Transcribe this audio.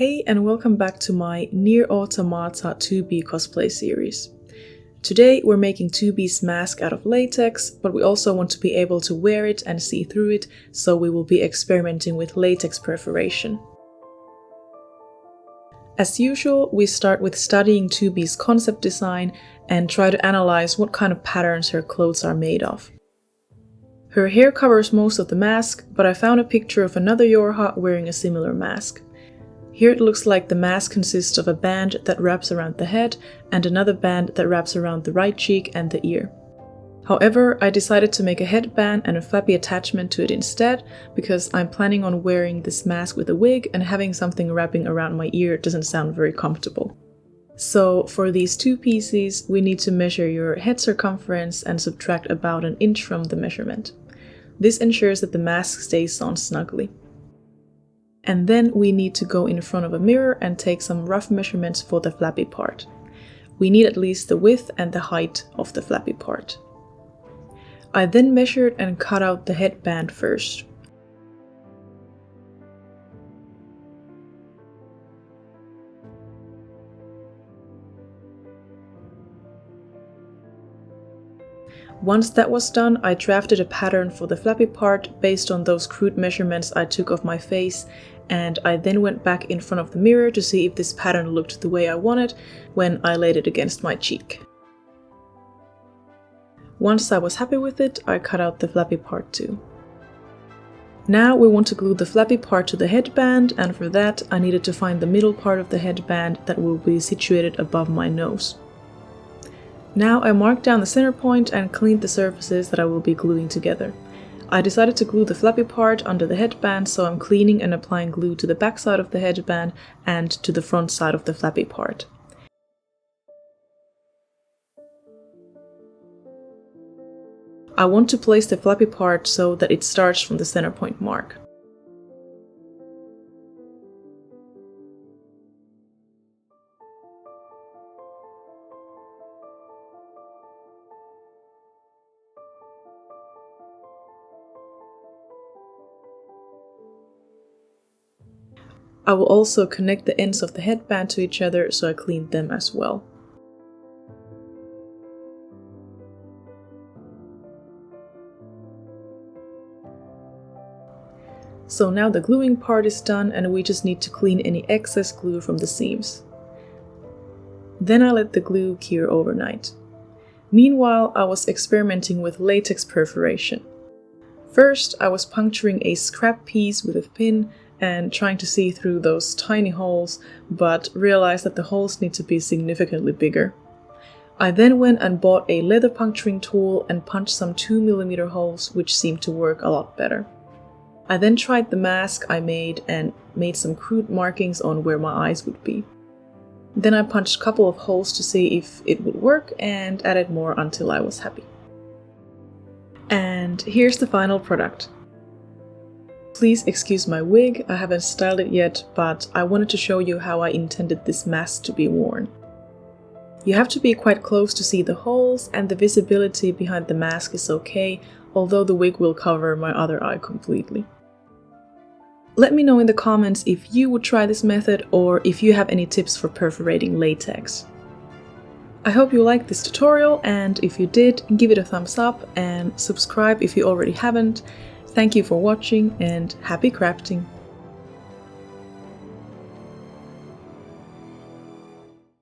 Hey and welcome back to my NieR Automata 2B cosplay series. Today we're making 2B's mask out of latex, but we also want to be able to wear it and see through it, so we will be experimenting with latex perforation. As usual, we start with studying 2B's concept design and try to analyze what kind of patterns her clothes are made of. Her hair covers most of the mask, but I found a picture of another Yorha wearing a similar mask. Here it looks like the mask consists of a band that wraps around the head and another band that wraps around the right cheek and the ear. However, I decided to make a headband and a flappy attachment to it instead, because I'm planning on wearing this mask with a wig and having something wrapping around my ear doesn't sound very comfortable. So for these two pieces, we need to measure your head circumference and subtract about an inch from the measurement. This ensures that the mask stays on snugly. And then we need to go in front of a mirror and take some rough measurements for the flappy part. We need at least the width and the height of the flappy part. I then measured and cut out the headband first. Once that was done, I drafted a pattern for the flappy part based on those crude measurements I took of my face, and I then went back in front of the mirror to see if this pattern looked the way I wanted when I laid it against my cheek. Once I was happy with it, I cut out the flappy part too. Now we want to glue the flappy part to the headband, and for that I needed to find the middle part of the headband that will be situated above my nose. Now I marked down the center point and cleaned the surfaces that I will be gluing together. I decided to glue the flappy part under the headband, so I'm cleaning and applying glue to the back side of the headband and to the front side of the flappy part. I want to place the flappy part so that it starts from the center point mark. I will also connect the ends of the headband to each other, so I cleaned them as well. So now the gluing part is done and we just need to clean any excess glue from the seams. Then I let the glue cure overnight. Meanwhile, I was experimenting with latex perforation. First, I was puncturing a scrap piece with a pin and trying to see through those tiny holes, but realized that the holes need to be significantly bigger. I then went and bought a leather puncturing tool and punched some 2mm holes, which seemed to work a lot better. I then tried the mask I made and made some crude markings on where my eyes would be. Then I punched a couple of holes to see if it would work and added more until I was happy. And here's the final product. Please excuse my wig, I haven't styled it yet, but I wanted to show you how I intended this mask to be worn. You have to be quite close to see the holes, and the visibility behind the mask is okay, although the wig will cover my other eye completely. Let me know in the comments if you would try this method or if you have any tips for perforating latex. I hope you liked this tutorial, and if you did, give it a thumbs up and subscribe if you already haven't. Thank you for watching and happy crafting!